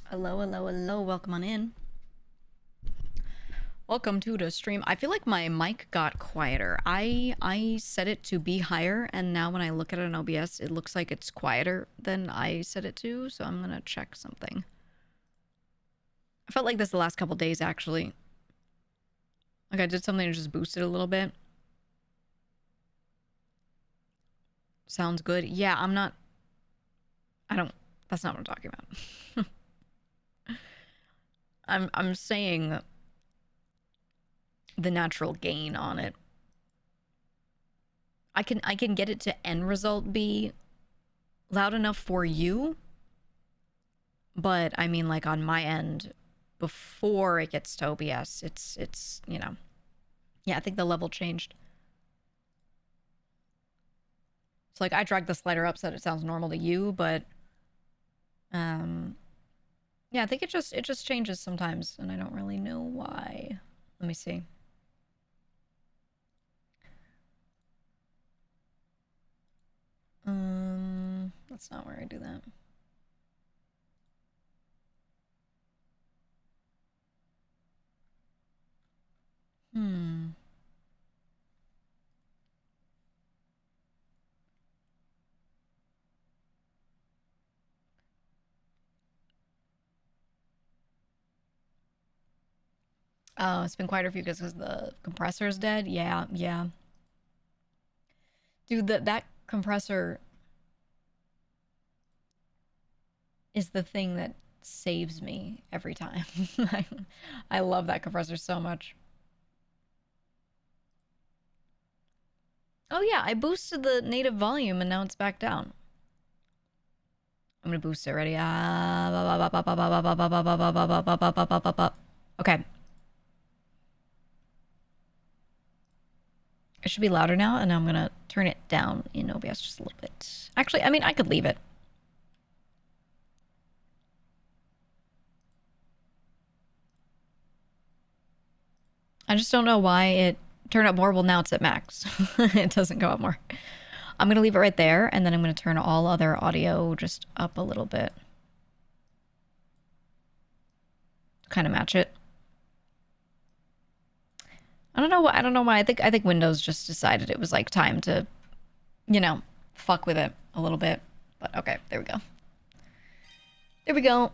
Hello, hello, hello. Welcome on in. Welcome to the stream. I feel like my mic got quieter. I set it to be higher, and now when I look at it in OBS, it looks like it's quieter than I set it to, so I'm gonna check something. I felt like this the last couple days, actually. Like I did something to just boost it a little bit. Sounds good. Yeah, that's not what I'm talking about. I'm saying the natural gain on it. I can get it to end result be loud enough for you, but I mean, like, on my end, before it gets to OBS, it's you know, yeah, I think the level changed. So like I dragged the slider up so that it sounds normal to you, but yeah, I think it just changes sometimes, and I don't really know why. Let me see. That's not where I do that. Oh, it's been quieter for you because the compressor's dead? Yeah, yeah. Dude, that compressor is the thing that saves me every time. I love that compressor so much. Oh yeah, I boosted the native volume and now it's back down. I'm gonna boost it. Ready? Okay. It should be louder now, and I'm gonna turn it down in OBS just a little bit. Actually, I mean, I could leave it. I just don't know why it turned up more. Well, now it's at max. It doesn't go up more. I'm gonna leave it right there, and then I'm gonna turn all other audio just up a little bit. Kind of match it. I don't know why. I think Windows just decided it was like time to, you know, fuck with it a little bit. But okay, there we go. There we go.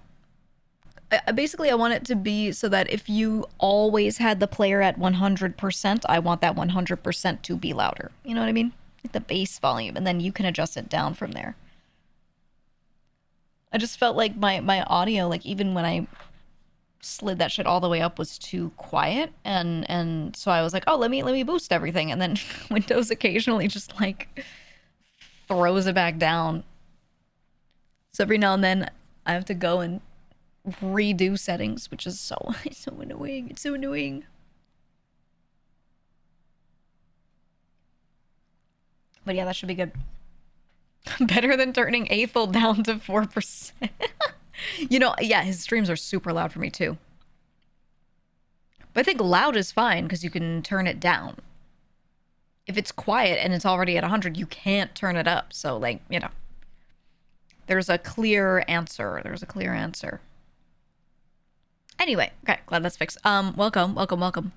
Basically, I want it to be so that if you always had the player at 100%, I want that 100% to be louder. You know what I mean? Like the bass volume, and then you can adjust it down from there. I just felt like my audio, like even when I slid that shit all the way up, was too quiet, and so I was like, oh, let me boost everything, and then Windows occasionally just like throws it back down. So every now and then I have to go and redo settings, which is so annoying. It's so annoying. But yeah, that should be good. Better than turning Aethel down to 4%. You know, yeah, his streams are super loud for me too. But I think loud is fine because you can turn it down. If it's quiet and it's already at 100, you can't turn it up. So, like, you know, there's a clear answer. Anyway, okay, glad that's fixed. Welcome.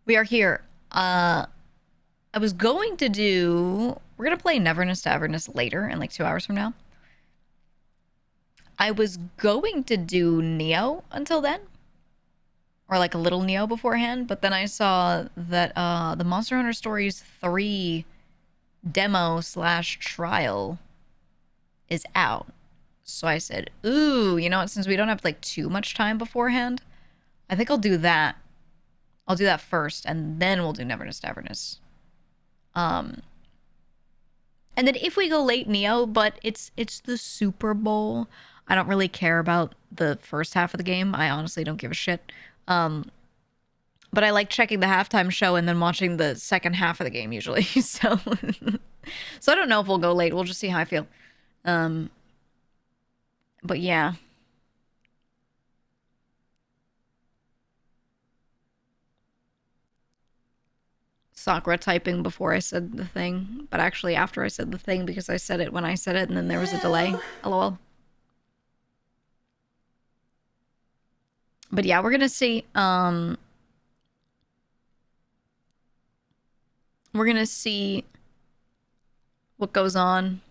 We are here. I was going to do... We're going to play Neverness to Everness later, in like 2 hours from now. I was going to do Neo until then. Or like a little Neo beforehand, but then I saw that the Monster Hunter Stories 3 demo/trial is out. So I said, ooh, you know what, since we don't have like too much time beforehand, I think I'll do that. I'll do that first, and then we'll do Neverness to Everness. And then if we go late Neo, but it's the Super Bowl, I don't really care about the first half of the game. I honestly don't give a shit. But I like checking the halftime show and then watching the second half of the game usually. So I don't know if we'll go late. We'll just see how I feel. But yeah. Sakura typing before I said the thing, but actually after I said the thing because I said it when I said it and then there was a delay. LOL. But yeah, we're gonna see. We're gonna see what goes on.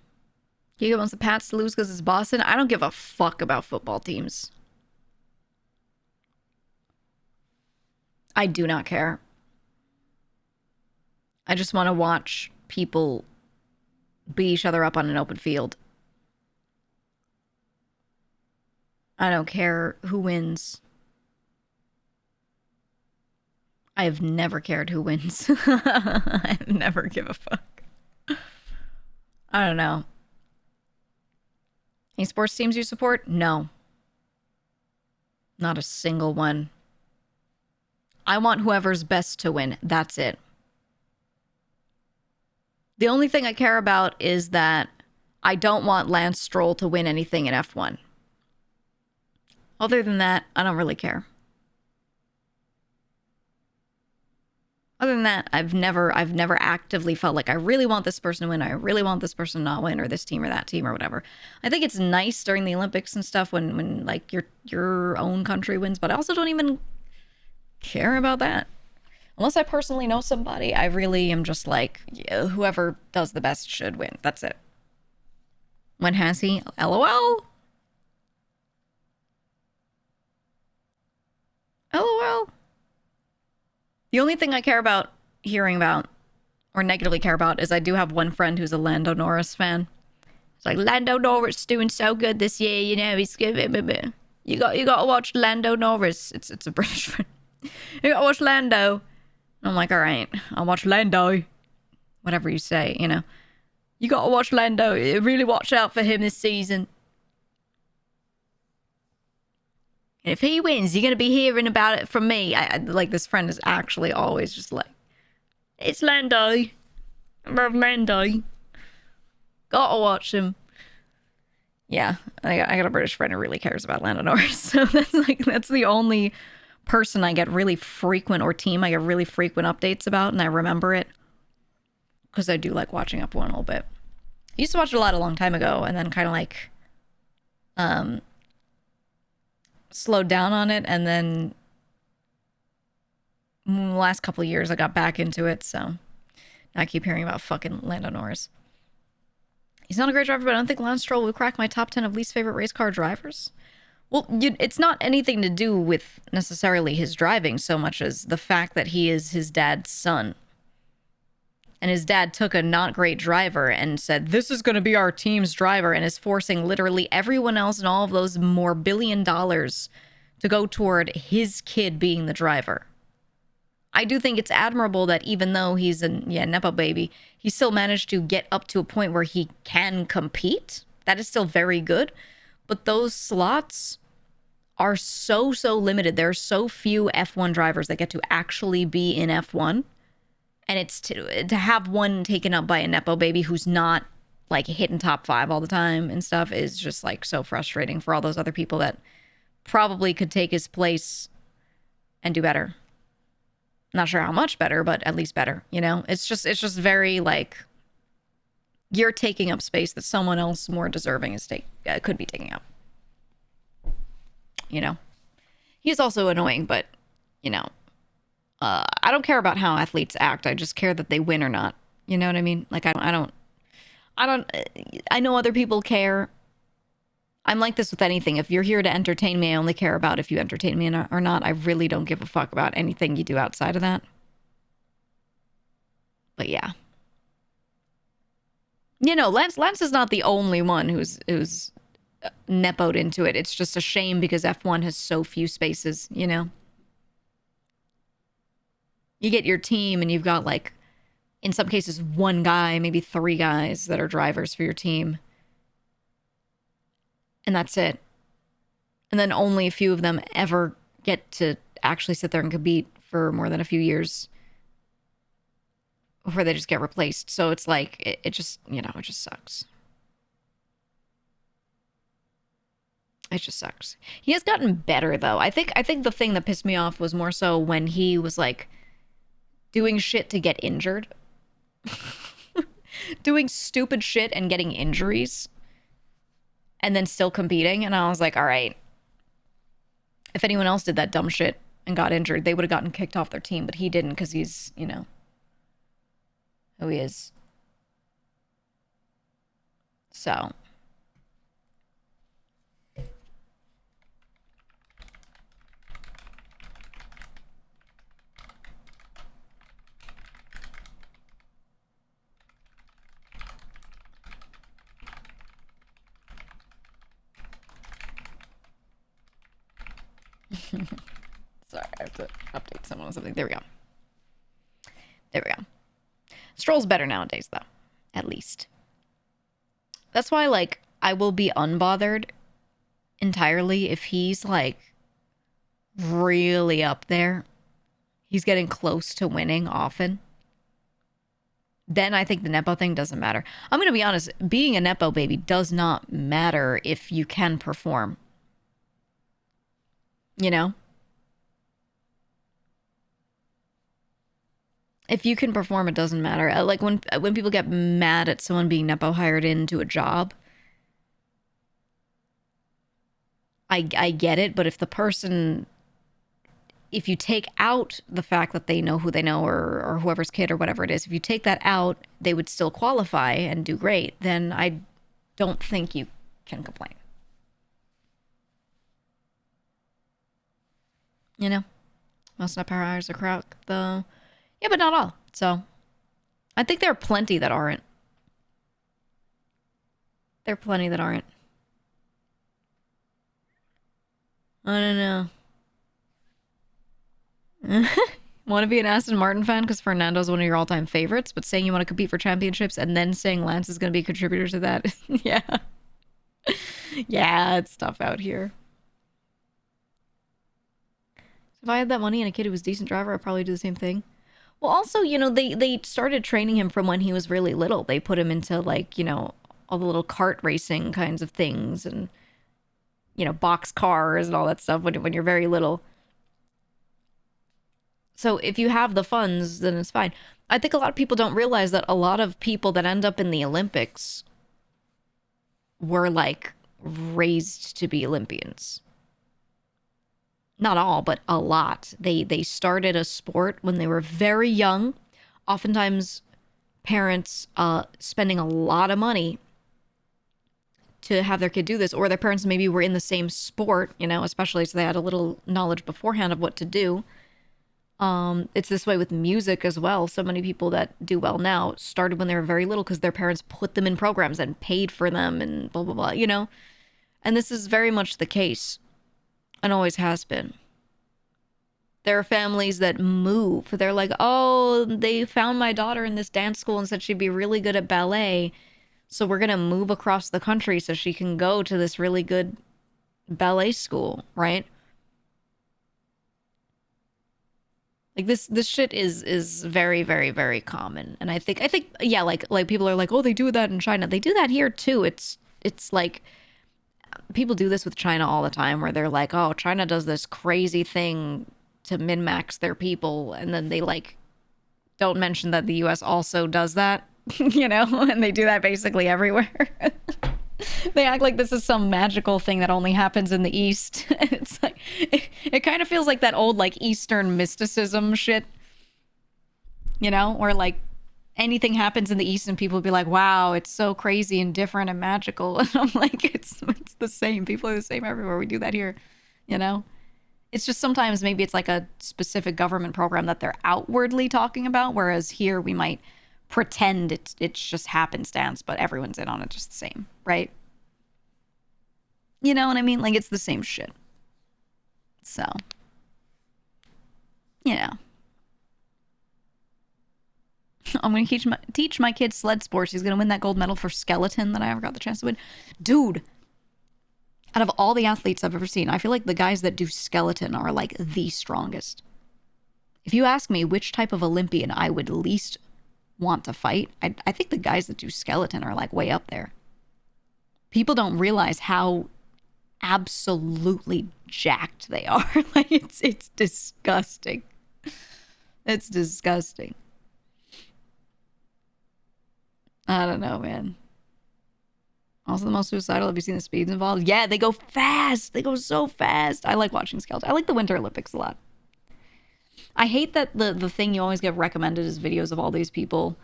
Geega wants the Pats to lose because it's Boston. I don't give a fuck about football teams. I do not care. I just want to watch people beat each other up on an open field. I don't care who wins. I have never cared who wins. I never give a fuck. I don't know. Any sports teams you support? No. Not a single one. I want whoever's best to win. That's it. The only thing I care about is that I don't want Lance Stroll to win anything in F1. Other than that, I don't really care. Other than that, I've never actively felt like I really want this person to win. I really want this person to not win, or this team or that team or whatever. I think it's nice during the Olympics and stuff when like your own country wins, but I also don't even care about that. Unless I personally know somebody, I really am just like, yeah, whoever does the best should win. That's it. When has he? LOL. LOL. The only thing I care about hearing about, or negatively care about, is I do have one friend who's a Lando Norris fan. It's like, Lando Norris is doing so good this year, you know, he's good. You got to watch Lando Norris. It's a British friend. You got to watch Lando. And I'm like, all right, I'll watch Lando. Whatever you say, you know. You got to watch Lando. Really watch out for him this season. And if he wins, you're going to be hearing about it from me. I like, this friend is actually always just like, it's Lando. I love Lando. Gotta watch him. Yeah, I got a British friend who really cares about Lando Norris. So that's the only person I get really frequent, or team I get really frequent updates about, and I remember it. Because I do like watching F1 a little bit. I used to watch it a lot a long time ago, and then kind of like, slowed down on it, and then the last couple of years I got back into it, so now I keep hearing about fucking Lando Norris. He's not a great driver, but I don't think Lance Stroll will crack my top 10 of least favorite race car drivers. Well, it's not anything to do with necessarily his driving so much as the fact that he is his dad's son. And his dad took a not great driver and said, this is going to be our team's driver, and is forcing literally everyone else and all of those more $1 billion to go toward his kid being the driver. I do think it's admirable that even though he's a Nepo baby, he still managed to get up to a point where he can compete. That is still very good. But those slots are so limited. There are so few F1 drivers that get to actually be in F1. And it's to have one taken up by a Nepo baby who's not like hitting top 5 all the time and stuff is just like so frustrating for all those other people that probably could take his place and do better. Not sure how much better, but at least better, you know? It's just very like, you're taking up space that someone else more deserving is could be taking up. You know? He's also annoying, but, you know, I don't care about how athletes act. I just care that they win or not. You know what I mean? Like, I know other people care. I'm like this with anything. If you're here to entertain me, I only care about if you entertain me or not. I really don't give a fuck about anything you do outside of that. But yeah. You know, Lance is not the only one who's nepoed into it. It's just a shame because F1 has so few spaces, you know? You get your team and you've got like, in some cases, 1 guy, maybe 3 guys that are drivers for your team. And that's it. And then only a few of them ever get to actually sit there and compete for more than a few years before they just get replaced. So it's like, it just, you know, it just sucks. It just sucks. He has gotten better though. I think the thing that pissed me off was more so when he was like doing shit to get injured. Doing stupid shit and getting injuries. And then still competing. And I was like, all right. If anyone else did that dumb shit and got injured, they would have gotten kicked off their team, but he didn't because he's, you know, who he is. So. Sorry, I have to update someone on something. There we go. There we go. Stroll's better nowadays, though. At least. That's why, like, I will be unbothered entirely if he's, like, really up there. He's getting close to winning often. Then I think the Nepo thing doesn't matter. I'm going to be honest. Being a Nepo baby does not matter if you can perform. You know? If you can perform, it doesn't matter. Like when people get mad at someone being Nepo hired into a job, I get it. But if the person, if you take out the fact that they know who they know or whoever's kid or whatever it is, if you take that out, they would still qualify and do great. Then I don't think you can complain. You know, most Nepo hires are correct, though. Yeah, but not all. So, I think there are plenty that aren't. There are plenty that aren't. I don't know. Want to be an Aston Martin fan because Fernando's one of your all-time favorites, but saying you want to compete for championships and then saying Lance is going to be a contributor to that. Yeah. Yeah, it's tough out here. If I had that money and a kid who was a decent driver, I'd probably do the same thing. Well, also, you know, they started training him from when he was really little. They put him into, like, you know, all the little kart racing kinds of things and, you know, box cars and all that stuff when you're very little. So if you have the funds, then it's fine. I think a lot of people don't realize that a lot of people that end up in the Olympics were, like, raised to be Olympians. Not all, but a lot. They started a sport when they were very young. Oftentimes, parents spending a lot of money to have their kid do this, or their parents maybe were in the same sport, you know, especially so they had a little knowledge beforehand of what to do. It's this way with music as well. So many people that do well now started when they were very little because their parents put them in programs and paid for them and blah, blah, blah, you know? And this is very much the case. And always has been. There are families that move. They're like, oh, they found my daughter in this dance school and said she'd be really good at ballet. So we're going to move across the country so she can go to this really good ballet school, right? Like this shit is very, very, very common. And I think yeah, like people are like, oh, they do that in China. They do that here too. It's like people do this with China all the time where they're like, oh, China does this crazy thing to min-max their people. And then they like don't mention that the US also does that, you know, and they do that basically everywhere. They act like this is some magical thing that only happens in the East. It's like, it kind of feels like that old like Eastern mysticism shit, you know, where like anything happens in the East and people would be like, wow, it's so crazy and different and magical. And I'm like, it's the same. People are the same everywhere. We do that here, you know? It's just sometimes maybe it's like a specific government program that they're outwardly talking about, whereas here we might pretend it's just happenstance, but everyone's in on it just the same, right? You know what I mean? Like, it's the same shit. So, you know. I'm going to teach my kid sled sports. He's going to win that gold medal for skeleton that I ever got the chance to win. Dude, out of all the athletes I've ever seen, I feel like the guys that do skeleton are like the strongest. If you ask me which type of Olympian I would least want to fight, I think the guys that do skeleton are like way up there. People don't realize how absolutely jacked they are. Like it's disgusting. It's disgusting. I don't know, man. Also the most suicidal. Have you seen the speeds involved? Yeah, they go fast. They go so fast. I like watching skeletons. I like the Winter Olympics a lot. I hate that the thing you always get recommended is videos of all these people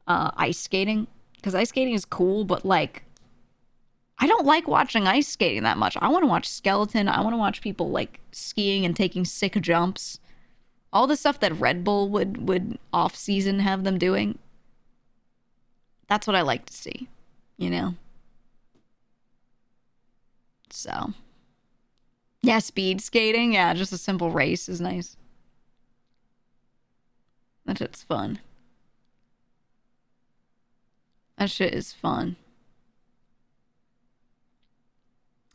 ice skating. Because ice skating is cool, but like, I don't like watching ice skating that much. I want to watch skeleton. I want to watch people like skiing and taking sick jumps. All the stuff that Red Bull would off season have them doing. That's what I like to see, you know? So, yeah, speed skating. Yeah, just a simple race is nice. That shit's fun. That shit is fun.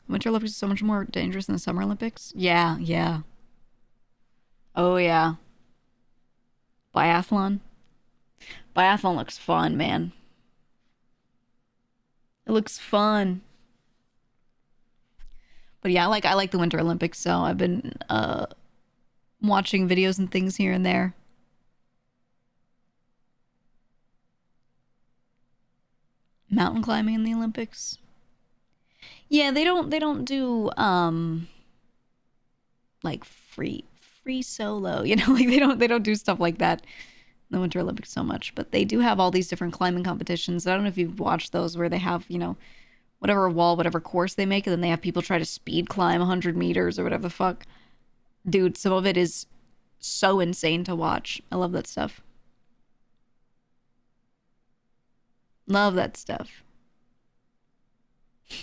Winter Olympics is so much more dangerous than the Summer Olympics. Yeah, yeah. Oh, yeah. Biathlon. Biathlon looks fun, man. It looks fun. But yeah, I like the Winter Olympics, so I've been watching videos and things here and there. Mountain climbing in the Olympics. Yeah, they don't do like free solo, you know, like they don't do stuff like that in the Winter Olympics so much, but they do have all these different climbing competitions. I don't know if you've watched those where they have, you know, whatever wall, whatever course they make, and then they have people try to speed climb 100 meters or whatever the fuck. Dude, some of it is so insane to watch. I love that stuff. Love that stuff.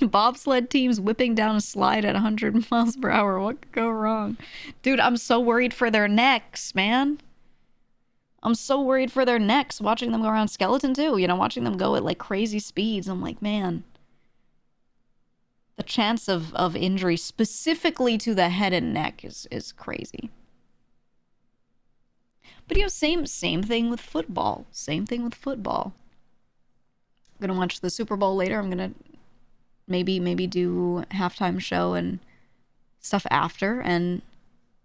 Bobsled teams whipping down a slide at 100 miles per hour. What could go wrong? Dude, I'm so worried for their necks, man. I'm so worried for their necks watching them go around skeleton too. You know, watching them go at like crazy speeds. I'm like, man. The chance of injury specifically to the head and neck is crazy. But you know, same thing with football. Same thing with football. I'm gonna watch the Super Bowl later. I'm gonna maybe do halftime show and stuff after, and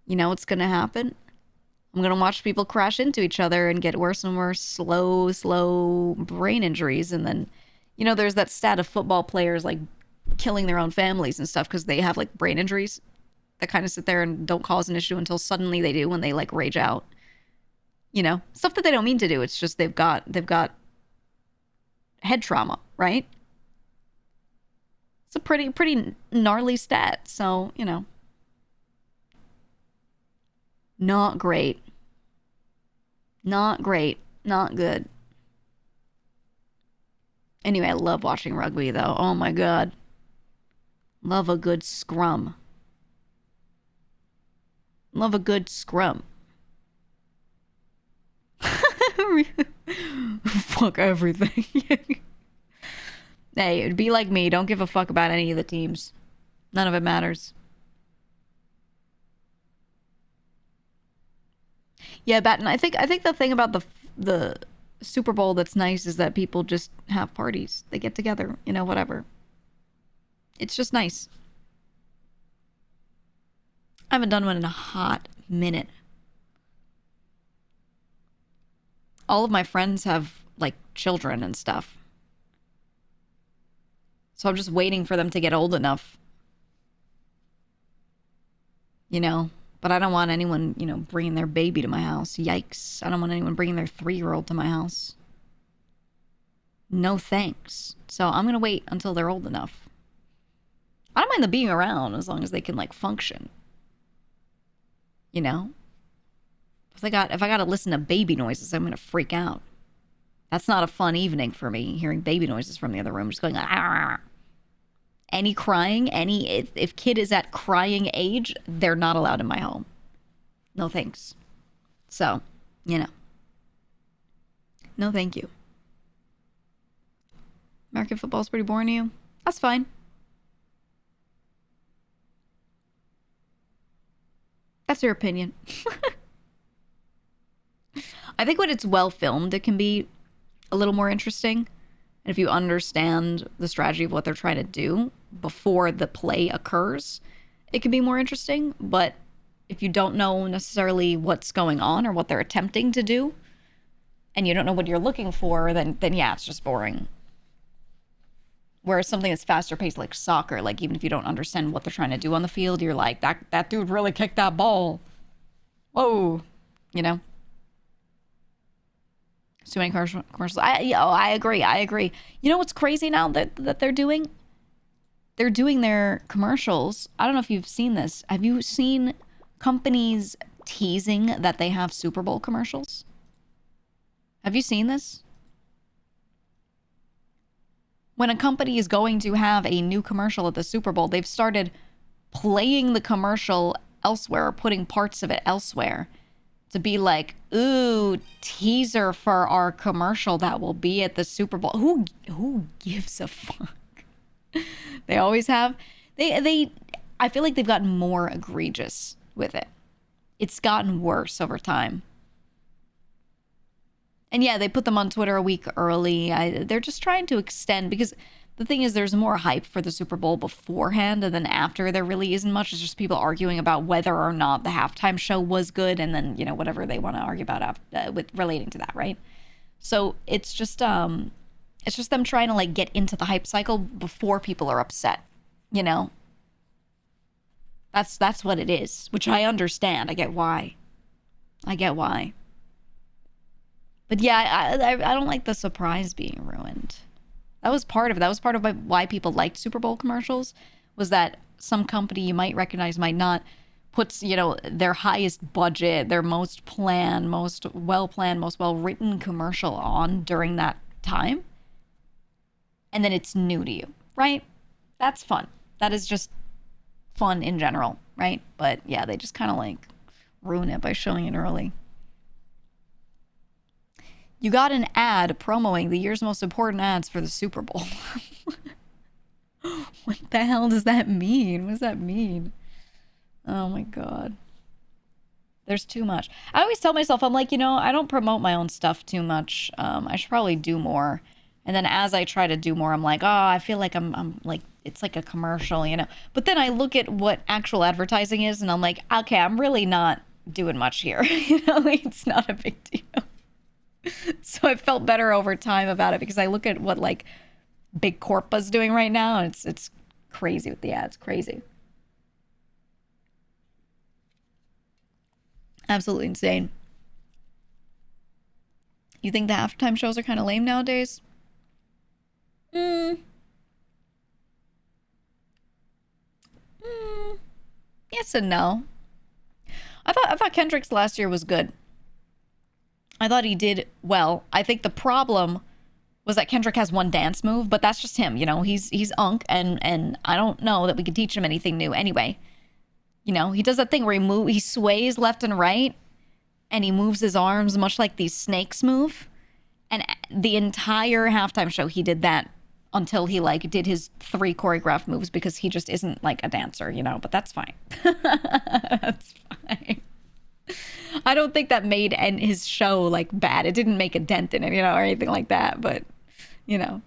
you know what's gonna happen. I'm gonna watch people crash into each other and get worse and worse slow brain injuries, and then you know there's that stat of football players like killing their own families and stuff because they have like brain injuries that kind of sit there and don't cause an issue until suddenly they do when they like rage out. You know, stuff that they don't mean to do. It's just they've got head trauma, right? It's a pretty gnarly stat. So, you know, not great. Not great. Not good. Anyway, I love watching rugby though. Oh my God. Love a good scrum. Love a good scrum. Fuck everything. Hey, it'd be like me. Don't give a fuck about any of the teams. None of it matters. Yeah, Batten, I think the thing about the Super Bowl that's nice is that people just have parties. They get together, you know, whatever. It's just nice. I haven't done one in a hot minute. All of my friends have, like, children and stuff. So I'm just waiting for them to get old enough. You know? But I don't want anyone, you know, bringing their baby to my house. Yikes. I don't want anyone bringing their 3-year-old to my house. No thanks. So I'm going to wait until they're old enough. I don't mind them being around as long as they can, like, function. You know? If I got to listen to baby noises, I'm going to freak out. That's not a fun evening for me, hearing baby noises from the other room, just going, ah. Any crying, if kid is at crying age, they're not allowed in my home. No thanks. So, you know. No thank you. American football's pretty boring to you? That's fine. That's your opinion. I think when it's well filmed, it can be a little more interesting. And if you understand the strategy of what they're trying to do before the play occurs, it can be more interesting. But if you don't know necessarily what's going on or what they're attempting to do, and you don't know what you're looking for, then yeah, it's just boring. Whereas something that's faster paced like soccer, like even if you don't understand what they're trying to do on the field, you're like, that dude really kicked that ball. Whoa. You know? Too many commercials. I agree. I agree. You know what's crazy now that they're doing? They're doing their commercials. I don't know if you've seen this. Have you seen companies teasing that they have Super Bowl commercials? Have you seen this? When a company is going to have a new commercial at the Super Bowl, they've started playing the commercial elsewhere, putting parts of it elsewhere to be like, ooh, teaser for our commercial that will be at the Super Bowl. Who gives a fuck? They always have. I feel like they've gotten more egregious with it. It's gotten worse over time. And yeah, they put them on Twitter a week early. They're just trying to extend, because the thing is, there's more hype for the Super Bowl beforehand, and then after there really isn't much. It's just people arguing about whether or not the halftime show was good, and then, you know, whatever they want to argue about with relating to that, right? So it's just them trying to like get into the hype cycle before people are upset, you know? That's what it is, which I understand. I get why. But yeah, I don't like the surprise being ruined. That was part of it. That was part of why people liked Super Bowl commercials, was that some company you might recognize might not puts, you know, their highest budget, their most planned, most well-written commercial on during that time. And then it's new to you, right? That's fun. That is just fun in general, right? But yeah, they just kind of like ruin it by showing it early. You got an ad promoting the year's most important ads for the Super Bowl. What the hell does that mean? What does that mean? Oh my God. There's too much. I always tell myself, I'm like, you know, I don't promote my own stuff too much. I should probably do more. And then as I try to do more, I'm like, oh, I feel like I'm like, it's like a commercial, you know. But then I look at what actual advertising is, and I'm like, okay, I'm really not doing much here. You know, like, it's not a big deal. So I felt better over time about it, because I look at what like Big Corpa's doing right now, and it's crazy with the ads. Crazy. Absolutely insane. You think the halftime shows are kind of lame nowadays? Yes and no. I thought Kendrick's last year was good. I thought he did well. I think the problem was that Kendrick has one dance move, but that's just him, you know. He's Unk, and I don't know that we could teach him anything new anyway. You know, he does that thing where he sways left and right, and he moves his arms much like these snakes move. And the entire halftime show, he did that until he like did his 3 choreographed moves, because he just isn't like a dancer, you know. But that's fine. That's fine. I don't think that made his show like bad. It didn't make a dent in it, you know, or anything like that. But, you know,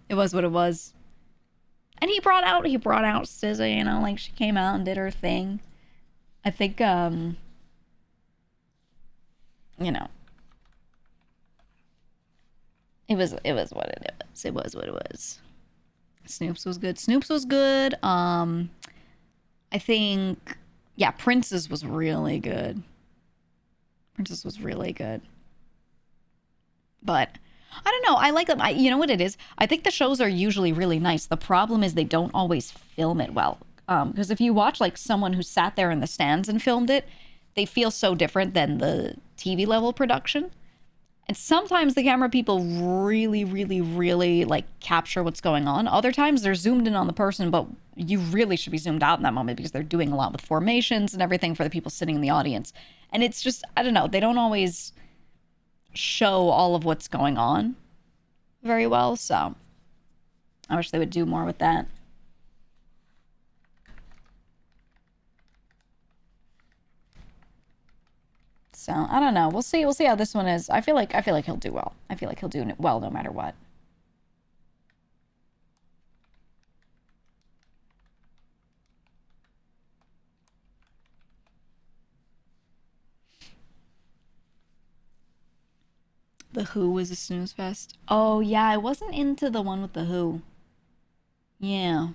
it was what it was. And he brought out SZA, you know, like she came out and did her thing. I think, you know, it was what it was. It was what it was. Snoops was good. I think, yeah, Prince's was really good. But I don't know. I like them. You know what it is? I think the shows are usually really nice. The problem is they don't always film it well. Because if you watch like someone who sat there in the stands and filmed it, they feel so different than the TV level production. And sometimes the camera people really, really, really like capture what's going on. Other times they're zoomed in on the person, but you really should be zoomed out in that moment, because they're doing a lot with formations and everything for the people sitting in the audience. And it's just, I don't know, they don't always show all of what's going on very well. So I wish they would do more with that. So I don't know. We'll see how this one is. I feel like he'll do well. I feel like he'll do well no matter what. The Who was a snooze fest. Oh yeah, I wasn't into the one with the Who. Yeah.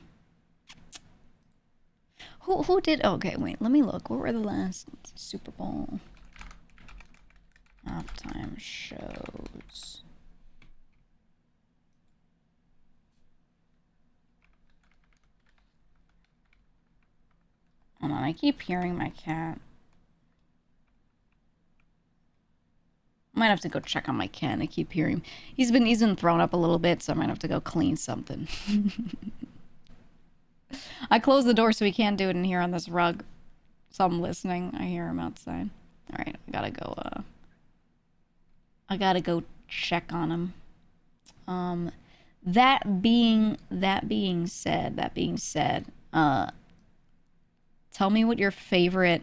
Who did? Oh, okay, wait. Let me look. What were the last Super Bowl halftime shows? Hold on, I keep hearing my cat. Might have to go check on my cat. I keep hearing him. He's been thrown up a little bit, so I might have to go clean something. I closed the door so he can't do it in here on this rug. So I'm listening. I hear him outside. All right, I gotta go check on him. That being said, tell me what your favorite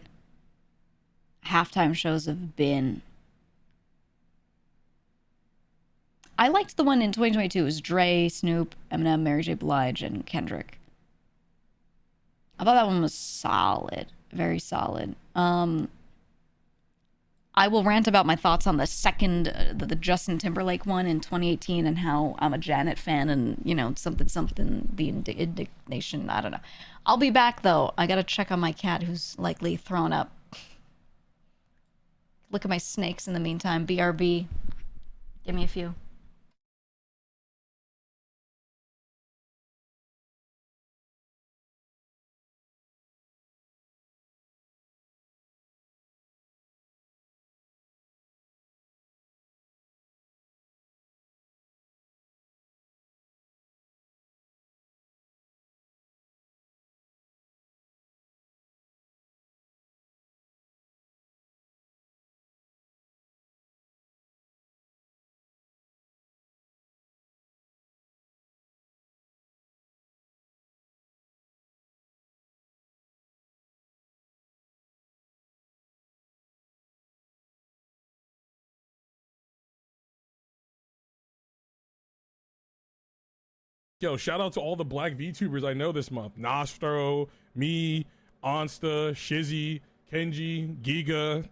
halftime shows have been. I liked the one in 2022. It was Dre, Snoop, Eminem, Mary J. Blige, and Kendrick. I thought that one was solid. Very solid. I will rant about my thoughts on the second, the Justin Timberlake one in 2018 and how I'm a Janet fan and, you know, something, the indignation. I don't know. I'll be back, though. I gotta check on my cat who's likely thrown up. Look at my snakes in the meantime. BRB. Give me a few. Yo, shout out to all the black VTubers I know this month. Nostro, me, Onsta, Shizzy, Kenji, Geega.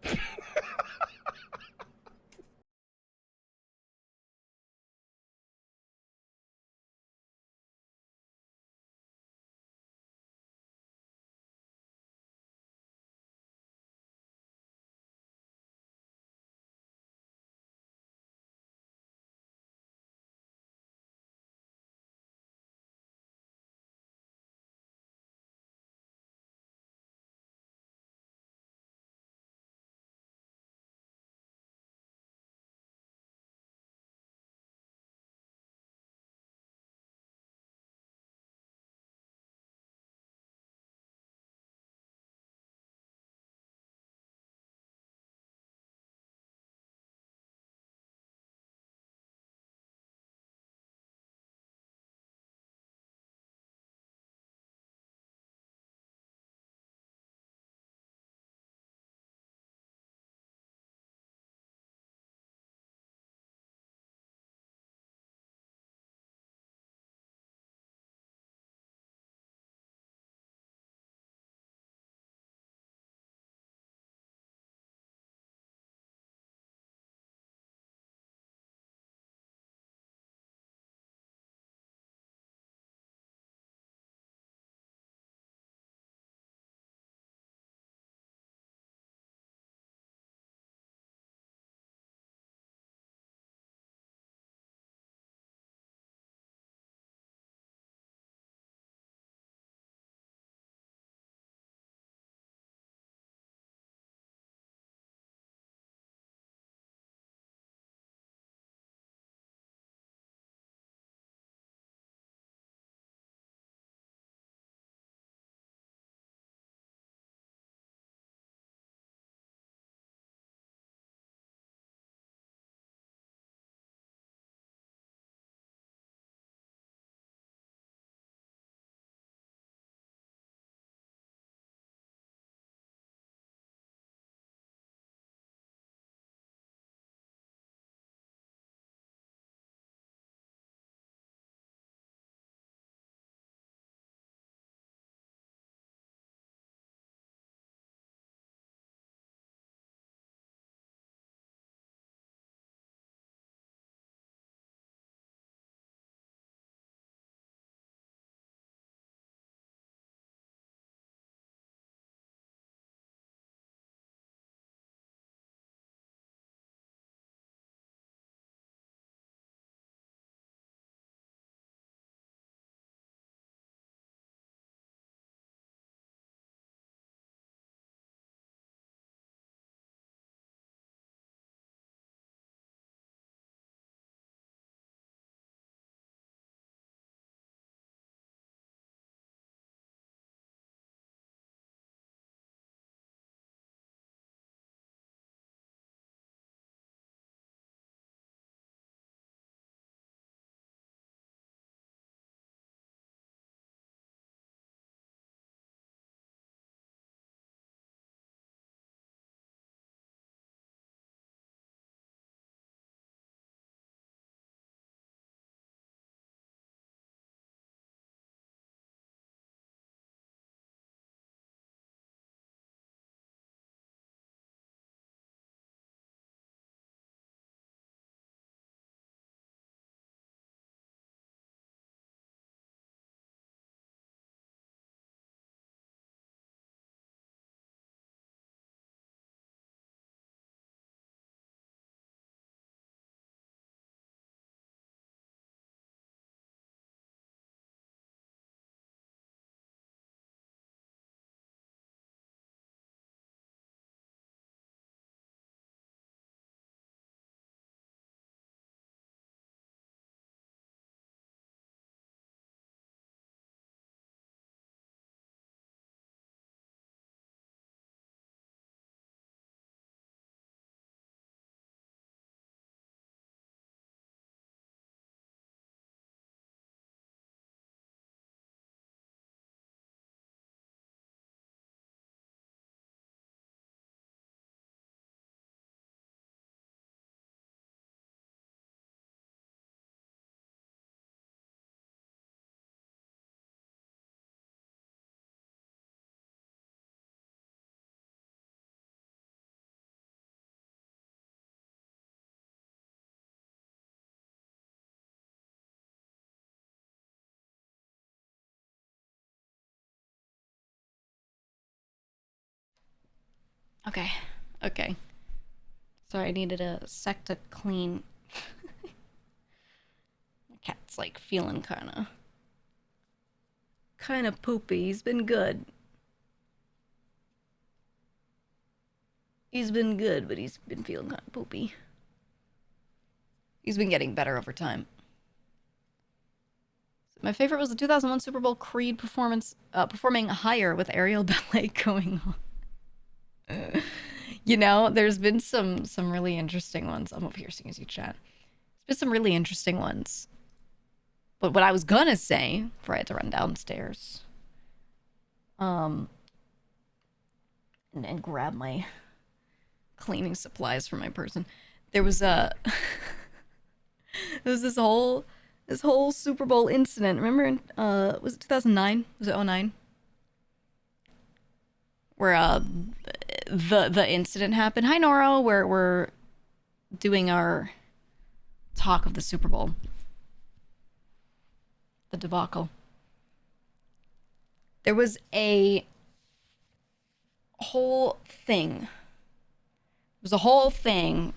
Okay. Okay. Sorry, I needed a sec to clean. My cat's like feeling kind of poopy. He's been good. He's been good, but he's been feeling kind of poopy. He's been getting better over time. My favorite was the 2001 Super Bowl Creed performance, performing Higher with aerial ballet going on. You know, there's been some really interesting ones. I'm over here seeing as you chat. There's been some really interesting ones. But what I was gonna say, before I had to run downstairs, and grab my cleaning supplies for my person, there was a there was this whole Super Bowl incident. Remember in was it 2009? Was it 2009? Where the incident happened. Hi Noro, where we're doing our talk of the Super Bowl. The debacle. There was a whole thing. It was a whole thing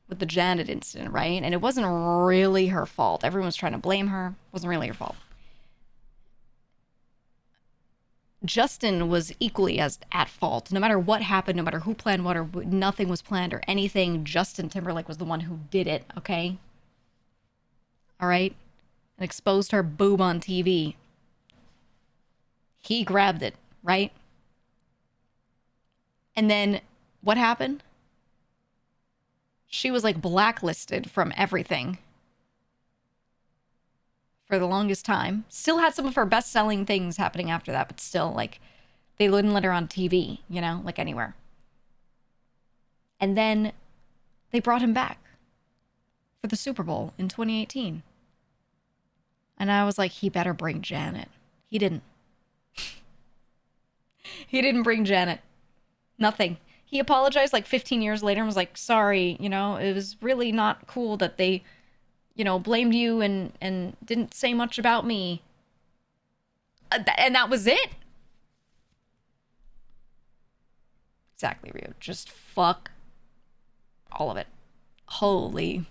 with the Janet incident, right? And it wasn't really her fault. Everyone was trying to blame her. It wasn't really her fault. Justin was equally as at fault. No matter what happened, no matter who planned what, or nothing was planned or anything, Justin Timberlake was the one who did it, okay? All right? And exposed her boob on TV. He grabbed it, right? And then what happened? She was like blacklisted from everything for the longest time. Still had some of her best-selling things happening after that, but still, like, they wouldn't let her on TV, you know, like anywhere. And then they brought him back for the Super Bowl in 2018. And I was like, he better bring Janet. He didn't. He didn't bring Janet. Nothing. He apologized like 15 years later and was like, sorry, you know, it was really not cool that they, you know, blamed you and didn't say much about me. And that was it. Exactly, Rio. Just fuck all of it. Holy.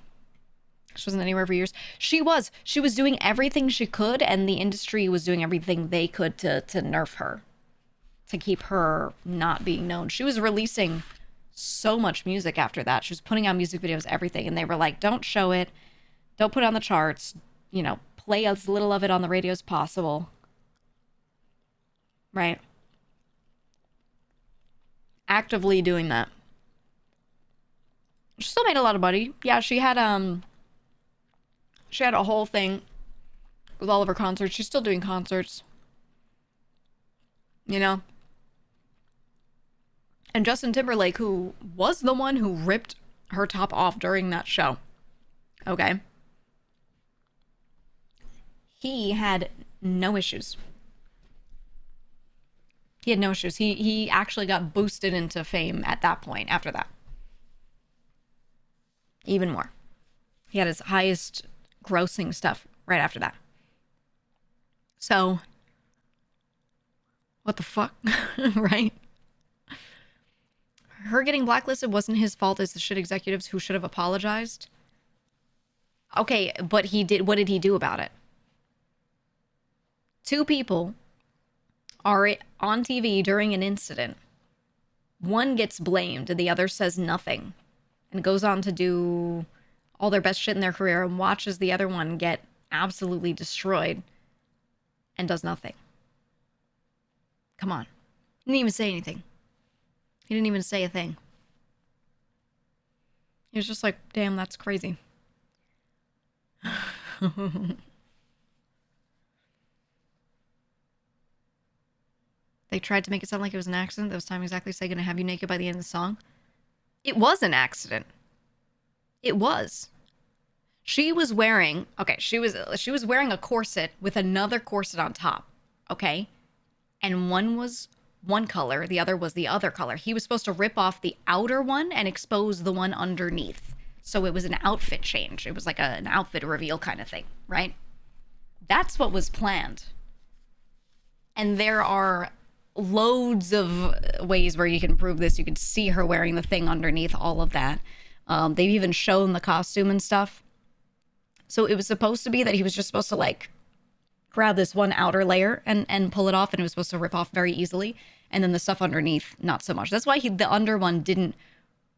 She wasn't anywhere for years. She was doing everything she could, and the industry was doing everything they could to nerf her, to keep her not being known. She was releasing so much music after that. She was putting out music videos, everything, and they were like, don't show it, don't put it on the charts, you know, play as little of it on the radio as possible. Right? Actively doing that. She still made a lot of money. Yeah, she had a whole thing with all of her concerts. She's still doing concerts. You know? And Justin Timberlake, who was the one who ripped her top off during that show. Okay? He had no issues. He had no issues. He actually got boosted into fame at that point, after that. Even more. He had his highest grossing stuff right after that. So, what the fuck? Right? Her getting blacklisted wasn't his fault. It's the shit executives who should have apologized. Okay, but he did. What did he do about it? Two people are on TV during an incident. One gets blamed and the other says nothing and goes on to do all their best shit in their career and watches the other one get absolutely destroyed and does nothing. Come on. He didn't even say anything. He didn't even say a thing. He was just like, damn, that's crazy. They tried to make it sound like it was an accident. That was Time Exactly Say Gonna Have You Naked by the end of the song. It was an accident. It was. She was wearing, okay, she was wearing a corset with another corset on top, okay? And one was one color, the other was the other color. He was supposed to rip off the outer one and expose the one underneath. So it was an outfit change. It was like an outfit reveal kind of thing, right? That's what was planned. And there are loads of ways where you can prove this. You can see her wearing the thing underneath, all of that. They've even shown the costume and stuff. So it was supposed to be that he was just supposed to like grab this one outer layer and pull it off, and it was supposed to rip off very easily. And then the stuff underneath, not so much. That's why the under one didn't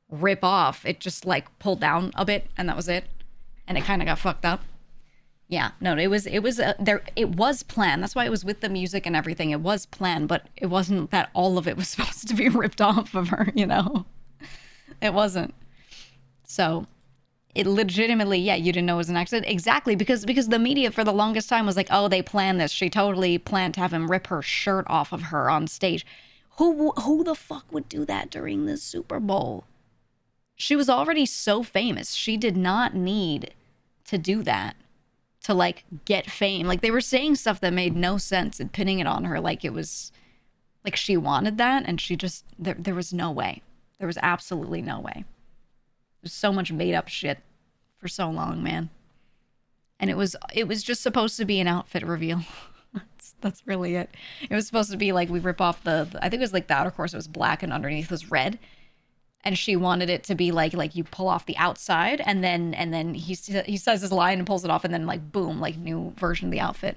rip off. It just like pulled down a bit, and that was it. And it kind of got fucked up. Yeah, no, it was there. It was planned. That's why it was with the music and everything. It was planned, but it wasn't that all of it was supposed to be ripped off of her. You know, it wasn't. So it legitimately, yeah, you didn't know it was an accident. Exactly, because the media for the longest time was like, oh, they planned this. She totally planned to have him rip her shirt off of her on stage. Who the fuck would do that during the Super Bowl? She was already so famous. She did not need to do that to like get fame. Like they were saying stuff that made no sense and pinning it on her like it was like she wanted that, and she just there was no way. There was absolutely no way. There's so much made up shit for so long, man. And it was just supposed to be an outfit reveal. That's really it. It was supposed to be like we rip off the I think it was like the outer course was black and underneath was red. And she wanted it to be like you pull off the outside, and then he says his line and pulls it off, and then like boom, like new version of the outfit.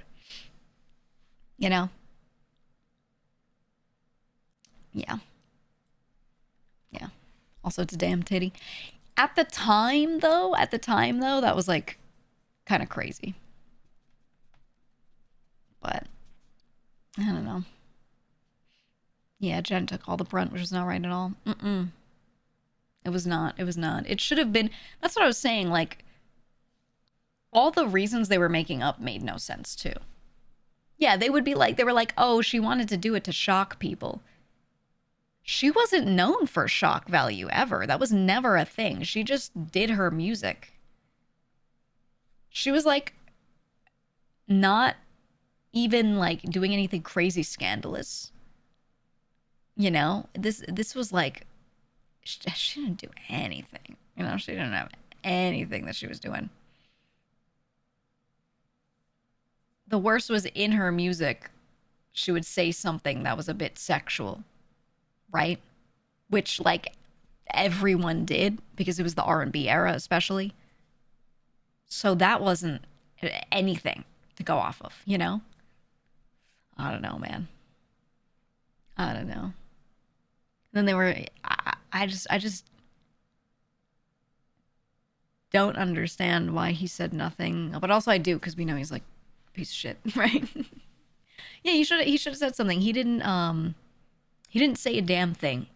You know? Yeah. Yeah. Also, it's a damn titty. At the time though, that was like kind of crazy. But I don't know. Yeah, Jen took all the brunt, which was not right at all. It was not. It should have been. That's what I was saying. Like, all the reasons they were making up made no sense, too. Yeah, they were like, oh, she wanted to do it to shock people. She wasn't known for shock value ever. That was never a thing. She just did her music. She was, like, not even, like, doing anything crazy scandalous. You know? This was, like, she didn't do anything. You know, she didn't have anything that she was doing. The worst was in her music, she would say something that was a bit sexual, right? Which, like, everyone did because it was the R&B era, especially. So that wasn't anything to go off of, you know? I don't know, man. I don't know. Then they were, I just don't understand why he said nothing. But also I do, because we know he's like a piece of shit, right? Yeah, he should have said something. He didn't say a damn thing.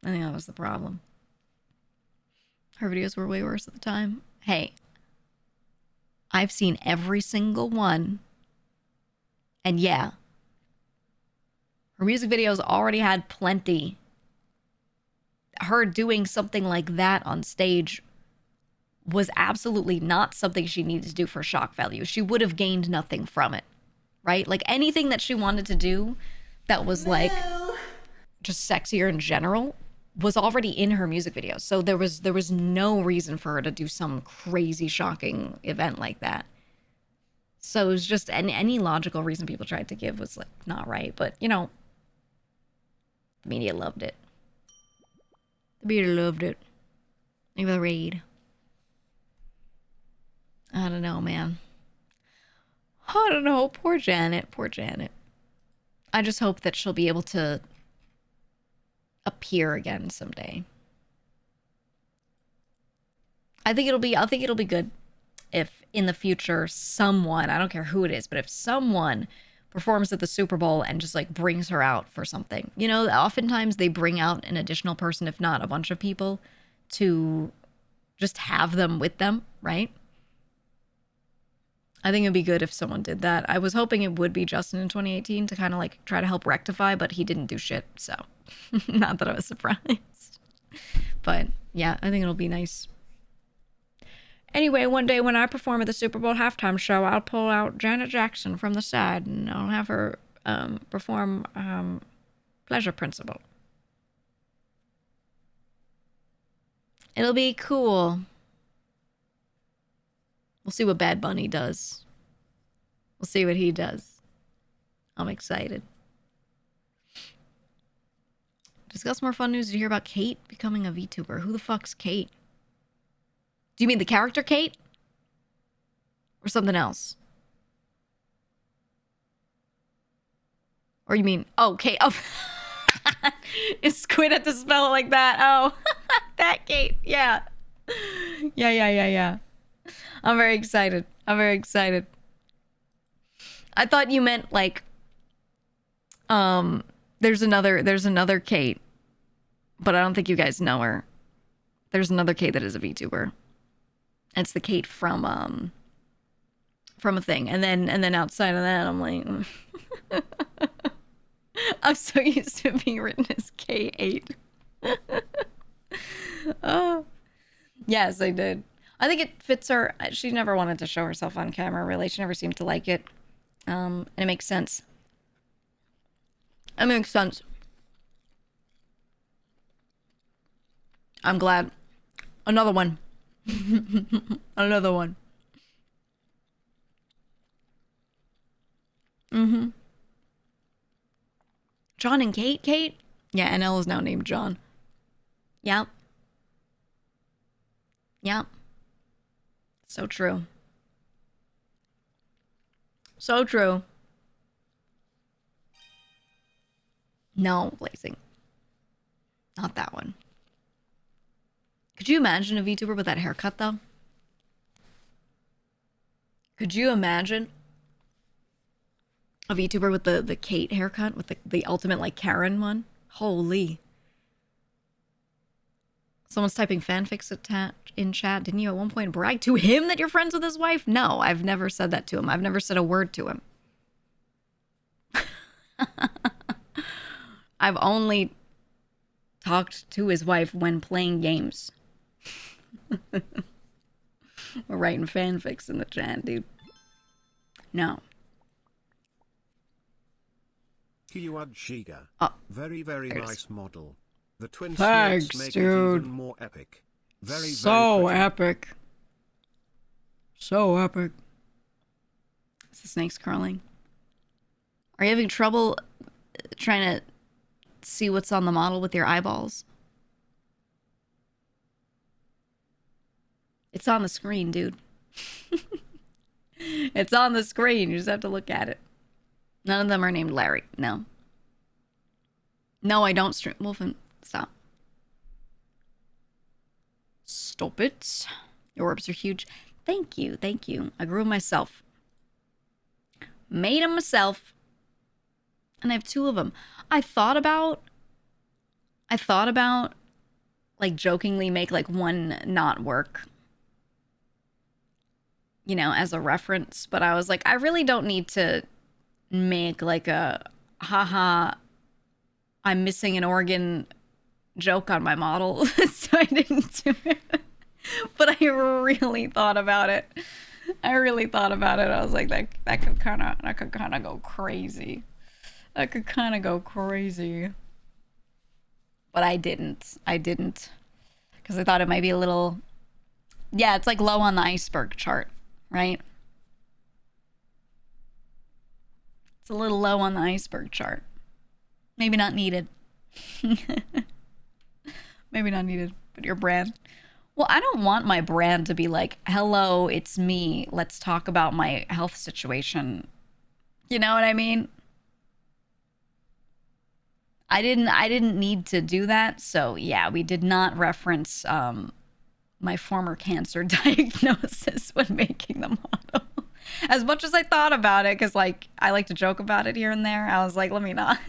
I think that was the problem. Her videos were way worse at the time. Hey, I've seen every single one. And yeah, her music videos already had plenty. Her doing something like that on stage was absolutely not something she needed to do for shock value. She would have gained nothing from it, right? Like anything that she wanted to do that was like just sexier in general was already in her music videos. So there was no reason for her to do some crazy shocking event like that. So it was just any logical reason people tried to give was like not right. But you know, the media loved it. The media loved it. Leave the raid. I don't know, man. I don't know. Poor Janet. Poor Janet. I just hope that she'll be able to appear again someday. I think it'll be good if in the future someone, I don't care who it is, but if someone performs at the Super Bowl and just like brings her out for something. You know, oftentimes they bring out an additional person, if not a bunch of people, to just have them with them, right? I think it'd be good if someone did that. I was hoping it would be Justin in 2018 to kind of like try to help rectify, but he didn't do shit, so not that I was surprised. But yeah, I think it'll be nice. Anyway, one day when I perform at the Super Bowl halftime show, I'll pull out Janet Jackson from the side and I'll have her perform Pleasure Principle. It'll be cool. We'll see what Bad Bunny does. We'll see what he does. I'm excited. Discuss more fun news to hear about Kate becoming a VTuber. Who the fuck's Kate? Do you mean the character Kate? Or something else? Or you mean, oh, Kate. Oh, is Squid had to spell it like that? Oh, that Kate. Yeah. Yeah. I'm very excited. I thought you meant like, there's another Kate, but I don't think you guys know her. There's another Kate that is a VTuber. It's the Kate from a thing. And then outside of that, I'm like, I'm so used to being written as K8. Oh, yes, I did. I think it fits her. She never wanted to show herself on camera, really. She never seemed to like it. And it makes sense. It makes sense. I'm glad. Another one. Another one. John and Kate? Kate? Yeah, NL is now named John. Yep. So true. So true. No, Blazing. Not that one. Could you imagine a VTuber with that haircut, though? Could you imagine a VTuber with the Kate haircut? With the ultimate, like, Karen one? Holy. Someone's typing fanfics in chat. Didn't you at one point brag to him that you're friends with his wife? No, I've never said that to him. I've never said a word to him. I've only talked to his wife when playing games. We're writing fanfics in the chat, dude. No. dailyGEEGA. Oh, very nice model. The twin thanks, snakes make dude. it even more epic. Very epic. So epic. Is the snakes curling? Are you having trouble trying to see what's on the model with your eyeballs? It's on the screen, dude. It's on the screen. You just have to look at it. None of them are named Larry. No. No, I don't stream. Wolfen, stop. Stop it. Your orbs are huge. Thank you. I grew them myself. Made them myself. And I have 2 of them. I thought about like jokingly make like one not work, you know, as a reference, but I was like, I really don't need to make like a haha, I'm missing an organ joke on my model. So I didn't do it. But I really thought about it. I was like, that could kind of go crazy. But I didn't. Because I thought it might be a little... Yeah, it's like low on the iceberg chart, right? It's a little low on the iceberg chart. Maybe not needed. Maybe not needed. But your brand... Well, I don't want my brand to be like, hello, it's me. Let's talk about my health situation. You know what I mean? I didn't need to do that. So yeah, we did not reference my former cancer diagnosis when making the model. As much as I thought about it, because like I like to joke about it here and there, I was like, let me not.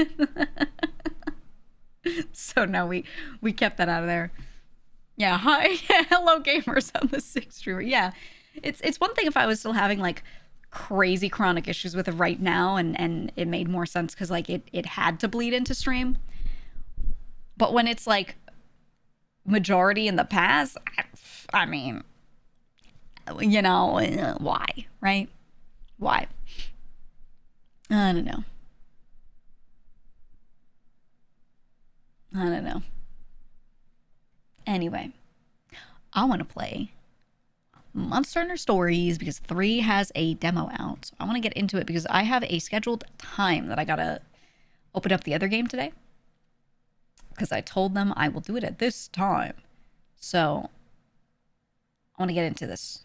So no, we kept that out of there. Yeah, hi, hello gamers on the 6th streamer. Yeah, it's one thing if I was still having like crazy chronic issues with it right now, and it made more sense because like it had to bleed into stream. But when it's like majority in the past, I mean, you know, why, right? Why? I don't know. Anyway, I want to play Monster Hunter Stories because 3 has a demo out. So I want to get into it because I have a scheduled time that I gotta open up the other game today. because I told them I will do it at this time. So I want to get into this.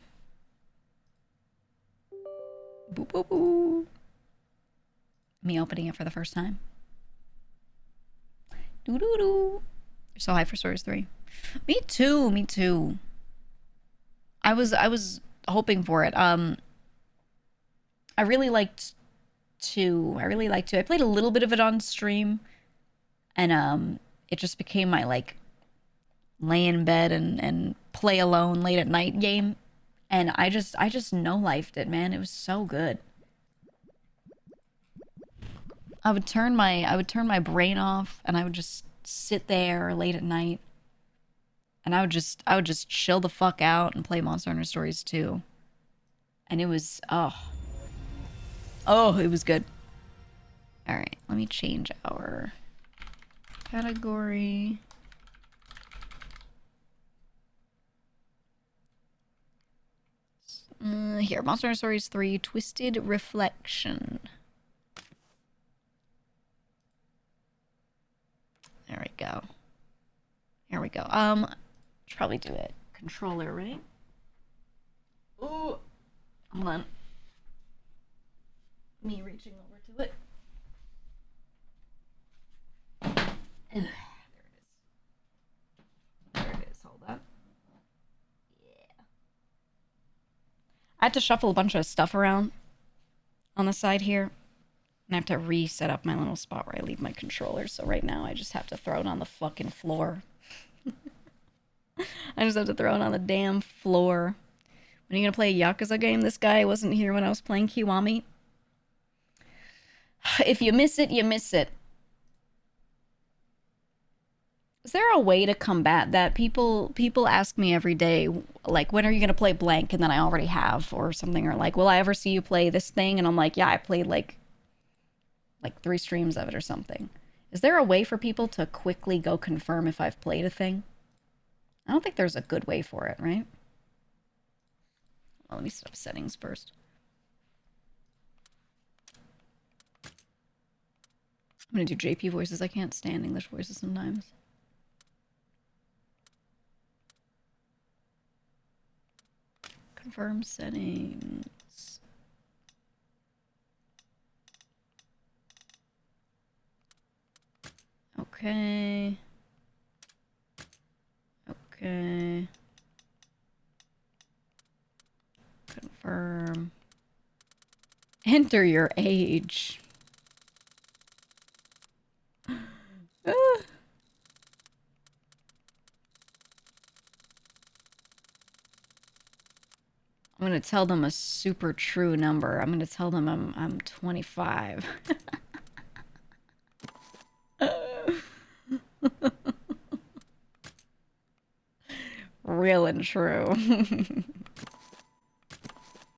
Boo boo boo. Me opening it for the first time. Doo doo doo. You're so high for Stories 3. Me too. Me too. I was hoping for it. I really liked to. I played a little bit of it on stream, and it just became my like lay in bed and play alone late at night game, and I just no-lifed it, man. It was so good. I would turn my brain off, and I would just sit there late at night, and I would just chill the fuck out and play Monster Hunter Stories 2. And it was it was good. All right, let me change our category. Here, Monster Hunter Stories 3, Twisted Reflection. There we go. Here we go. Should probably do it. Controller, right? Ooh. Hold on. Me reaching over to it. There it is. There it is. Hold on. Yeah. I had to shuffle a bunch of stuff around on the side here. And I have to reset up my little spot where I leave my controller. So right now I just have to throw it on the fucking floor. I just have to throw it on the damn floor. When are you gonna play a Yakuza game? This guy wasn't here when I was playing Kiwami. If you miss it, you miss it. Is there a way to combat that? People ask me every day, like, when are you gonna play blank? And then I already have, or something, or like, will I ever see you play this thing? And I'm like, yeah, I played like 3 streams of it or something. Is there a way for people to quickly go confirm if I've played a thing? I don't think there's a good way for it, right? Well, let me set up settings first. I'm gonna do JP voices. I can't stand English voices sometimes. Confirm settings. Okay. Okay. Confirm. Enter your age. I'm gonna tell them a super true number. I'm gonna tell them I'm 25. Real and true.